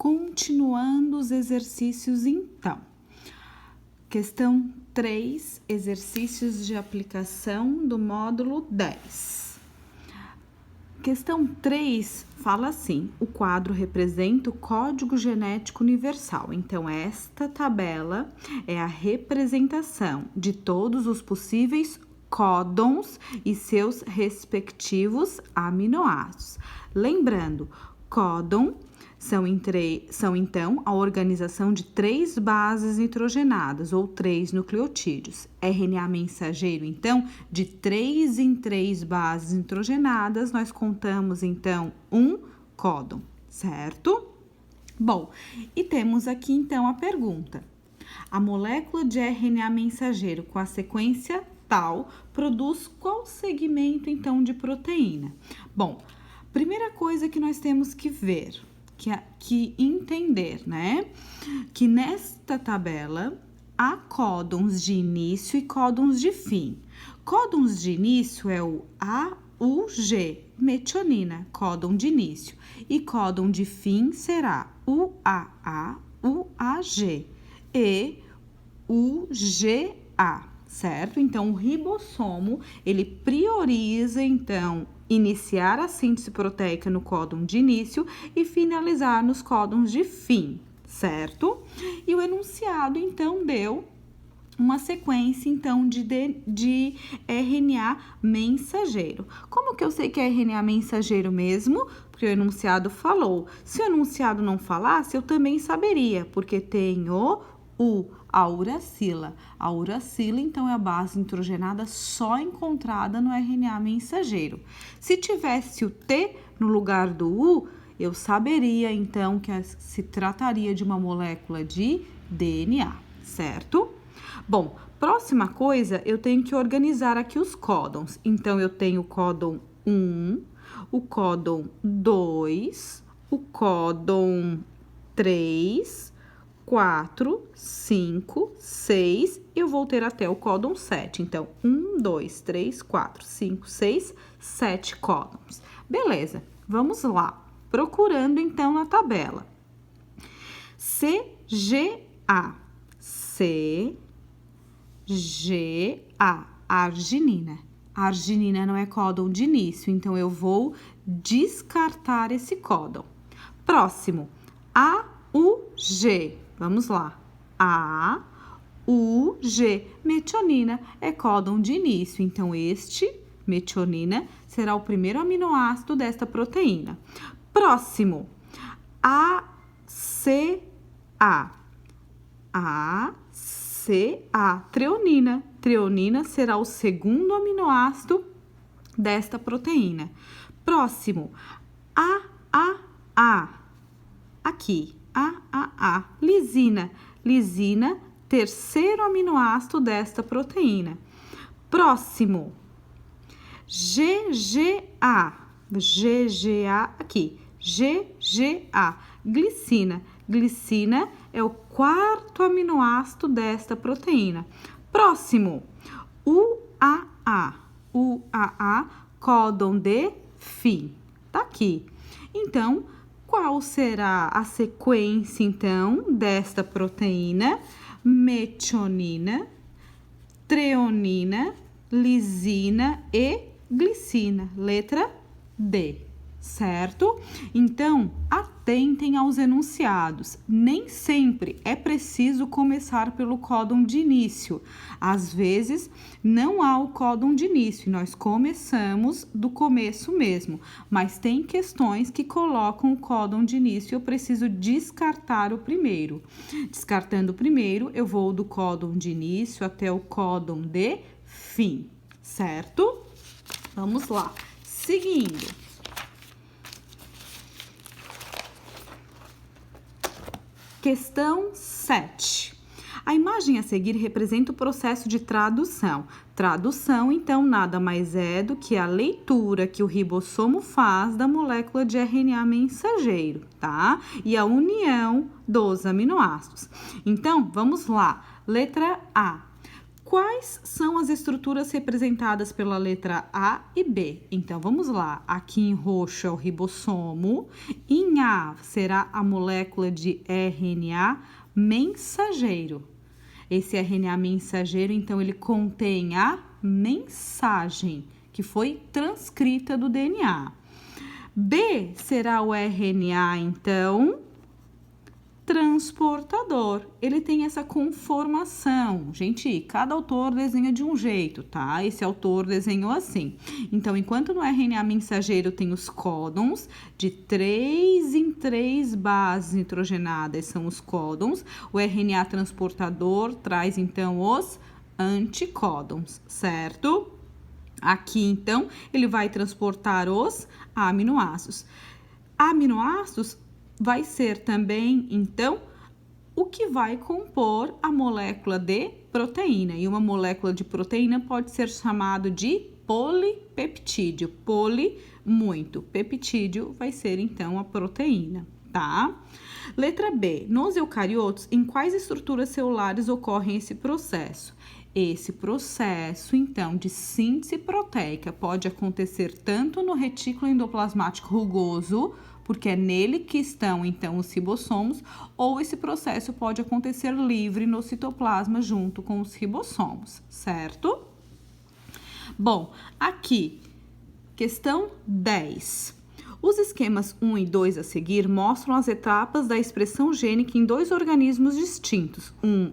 Continuando os exercícios, então. Questão 3, exercícios de aplicação do módulo 10. Questão 3 fala assim: o quadro representa o código genético universal. Então, esta tabela é a representação de todos os possíveis códons e seus respectivos aminoácidos. Lembrando, códon são então a organização de 3 bases nitrogenadas ou 3 nucleotídeos. RNA mensageiro, então, de 3 em 3 bases nitrogenadas, nós contamos, então, um códon, certo? Bom, e temos aqui, então, a pergunta. A molécula de RNA mensageiro com a sequência tal produz qual segmento, então, de proteína? Bom, primeira coisa que nós temos que ver, que entender, né? Que nesta tabela há códons de início e códons de fim. Códons de início é o AUG, metionina, códon de início. E códon de fim será UAA, UAG e UGA, certo? Então, o ribossomo, ele prioriza, então, iniciar a síntese proteica no códon de início e finalizar nos códons de fim, certo? E o enunciado, então, deu uma sequência, então, de RNA mensageiro. Como que eu sei que é RNA mensageiro mesmo? Porque o enunciado falou. Se o enunciado não falasse, eu também saberia, porque tem a uracila. A uracila, então, é a base nitrogenada só encontrada no RNA mensageiro. Se tivesse o T no lugar do U, eu saberia, então, que se trataria de uma molécula de DNA, certo? Bom, próxima coisa, eu tenho que organizar aqui os códons. Então, eu tenho o códon 1, o códon 2, o códon 3, 4, 5, 6, eu vou ter até o códon 7. Então, 1, 2, 3, 4, 5, 6, 7 códons. Beleza, vamos lá. Procurando, então, na tabela. CGA. CGA, arginina. A arginina não é códon de início, então eu vou descartar esse códon. Próximo, AUG. Vamos lá. AUG, metionina, é códon de início. Então, este, metionina, será o primeiro aminoácido desta proteína. Próximo, ACA. ACA, treonina. Treonina será o segundo aminoácido desta proteína. Próximo, AAA. Aqui, AAA, lisina. Lisina, terceiro aminoácido desta proteína. Próximo, GGA. GGA, aqui, GGA, glicina. Glicina é o quarto aminoácido desta proteína. Próximo, UAA. UAA, códon de fim. Tá aqui. Então, qual será a sequência, então, desta proteína? Metionina, treonina, lisina e glicina. Letra D, certo? Então, atentem aos enunciados. Nem sempre é preciso começar pelo códon de início. Às vezes, não há o códon de início, nós começamos do começo mesmo. Mas tem questões que colocam o códon de início e eu preciso descartar o primeiro. Descartando o primeiro, eu vou do códon de início até o códon de fim, certo? Vamos lá. Seguindo. Questão 7. A imagem a seguir representa o processo de tradução. Tradução, então, nada mais é do que a leitura que o ribossomo faz da molécula de RNA mensageiro, tá? E a união dos aminoácidos. Então, vamos lá. Letra A. Quais são as estruturas representadas pela letra A e B? Então, vamos lá. Aqui em roxo é o ribossomo. Em A será a molécula de RNA mensageiro. Esse RNA mensageiro, então, ele contém a mensagem que foi transcrita do DNA. B será o RNA, então, transportador. Ele tem essa conformação. Gente, cada autor desenha de um jeito, tá? Esse autor desenhou assim. Então, enquanto no RNA mensageiro tem os códons, de 3 em 3 bases nitrogenadas são os códons, o RNA transportador traz, então, os anticódons, certo? Aqui, então, ele vai transportar os aminoácidos. Aminoácidos vai ser também, então, o que vai compor a molécula de proteína. E uma molécula de proteína pode ser chamado de polipeptídeo. Poli, muito. Peptídeo vai ser, então, a proteína, tá? Letra B. Nos eucariotos, em quais estruturas celulares ocorre esse processo? Esse processo, então, de síntese proteica pode acontecer tanto no retículo endoplasmático rugoso, porque é nele que estão, então, os ribossomos, ou esse processo pode acontecer livre no citoplasma junto com os ribossomos, certo? Bom, aqui, questão 10. Os esquemas 1 e 2 a seguir mostram as etapas da expressão gênica em dois organismos distintos, um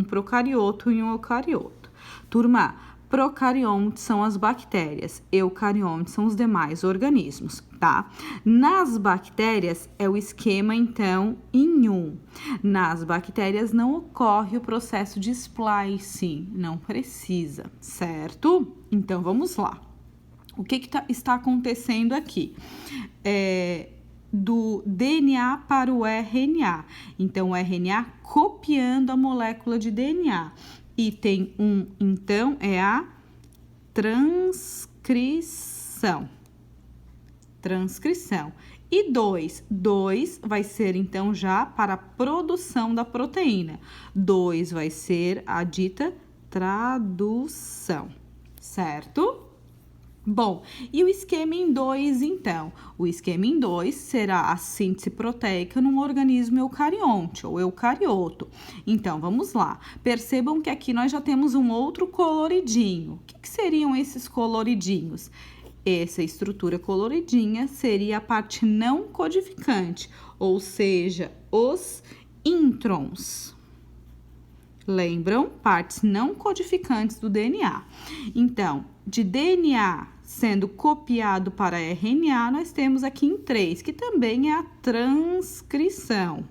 procarioto e um eucarioto. Turma, procariontes são as bactérias, eucariontes são os demais organismos, tá? Nas bactérias é o esquema, então, em 1. Nas bactérias não ocorre o processo de splicing, não precisa, certo? Então, vamos lá. O que está acontecendo aqui? Do DNA para o RNA. Então, o RNA copiando a molécula de DNA. Item 1, então, é a transcrição. E 2 vai ser, então, já para a produção da proteína. 2 vai ser a dita tradução, certo? Bom, e o esquema em 2, então? O esquema em 2 será a síntese proteica num organismo eucarionte ou eucarioto. Então, vamos lá. Percebam que aqui nós já temos um outro coloridinho. O que seriam esses coloridinhos? Essa estrutura coloridinha seria a parte não codificante, ou seja, os introns. Lembram? Partes não codificantes do DNA. Então, de DNA sendo copiado para RNA, nós temos aqui em 3, que também é a transcrição.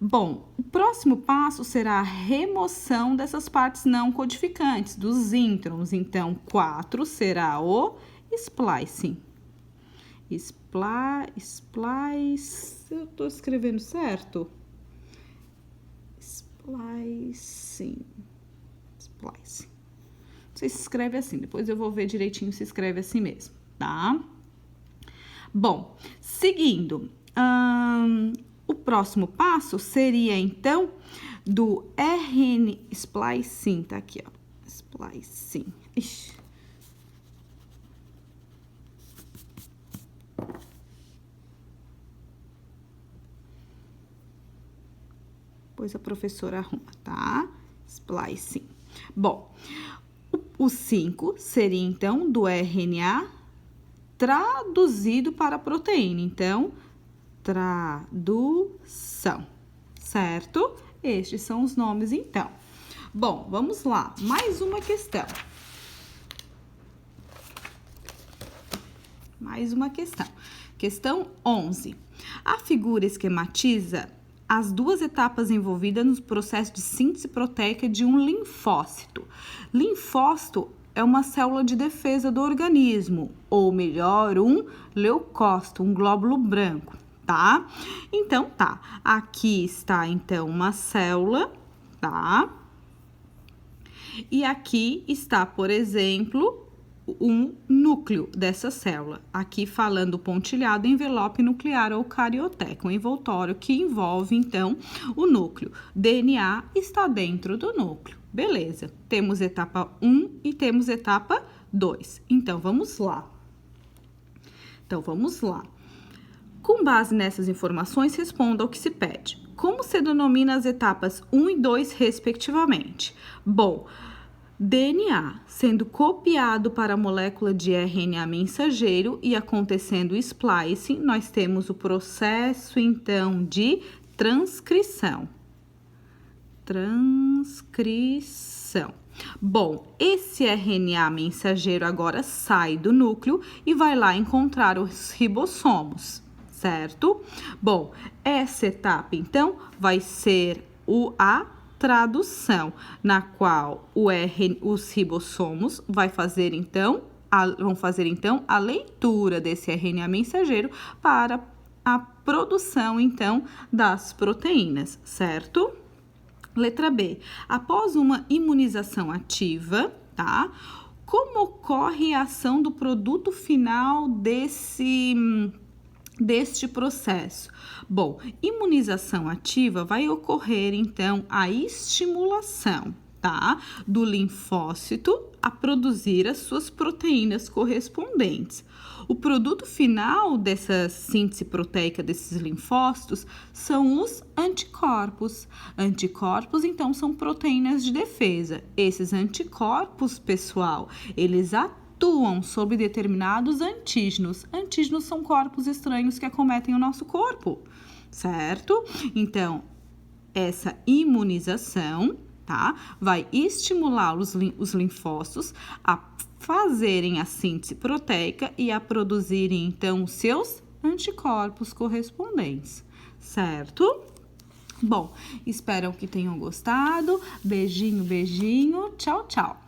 Bom, o próximo passo será a remoção dessas partes não codificantes, dos introns. Então, 4 será o splicing. Eu tô escrevendo certo? Splicing. Não sei se escreve assim, depois eu vou ver direitinho se escreve assim mesmo, tá? Bom, seguindo, o próximo passo seria, então, do RNA splicing, tá aqui, ó, splicing. Ixi. Depois a professora arruma, tá? Splicing. Bom, o 5 seria, então, do RNA traduzido para a proteína. Então, tradução, certo? Estes são os nomes, então. Bom, vamos lá. Mais uma questão. Questão 11. A figura esquematiza as duas etapas envolvidas no processo de síntese proteica de um linfócito. Linfócito é uma célula de defesa do organismo, ou melhor, um leucócito, um glóbulo branco, tá? Então, tá. Aqui está, então, uma célula, tá? E aqui está, por exemplo, um núcleo dessa célula. Aqui falando pontilhado, envelope nuclear ou carioteca, um envoltório que envolve, então, o núcleo. DNA está dentro do núcleo. Beleza. Temos etapa 1 e temos etapa 2. Então, vamos lá. Com base nessas informações, responda ao que se pede. Como se denomina as etapas 1 e 2, respectivamente? Bom, DNA sendo copiado para a molécula de RNA mensageiro e acontecendo splicing, nós temos o processo, então, de transcrição. Bom, esse RNA mensageiro agora sai do núcleo e vai lá encontrar os ribossomos, certo? Bom, essa etapa, então, vai ser a tradução, na qual os ribossomos vão fazer, então, a leitura desse RNA mensageiro para a produção, então, das proteínas, certo? Letra B. Após uma imunização ativa, tá? Como ocorre a ação do produto final deste processo? Bom, imunização ativa vai ocorrer, então, a estimulação, tá? Do linfócito a produzir as suas proteínas correspondentes. O produto final dessa síntese proteica desses linfócitos são os anticorpos. Anticorpos, então, são proteínas de defesa. Esses anticorpos, pessoal, eles atuam sobre determinados antígenos. Antígenos são corpos estranhos que acometem o nosso corpo, certo? Então, essa imunização, tá? Vai estimular os linfócitos a fazerem a síntese proteica e a produzirem, então, os seus anticorpos correspondentes, certo? Bom, espero que tenham gostado. Beijinho, beijinho. Tchau, tchau.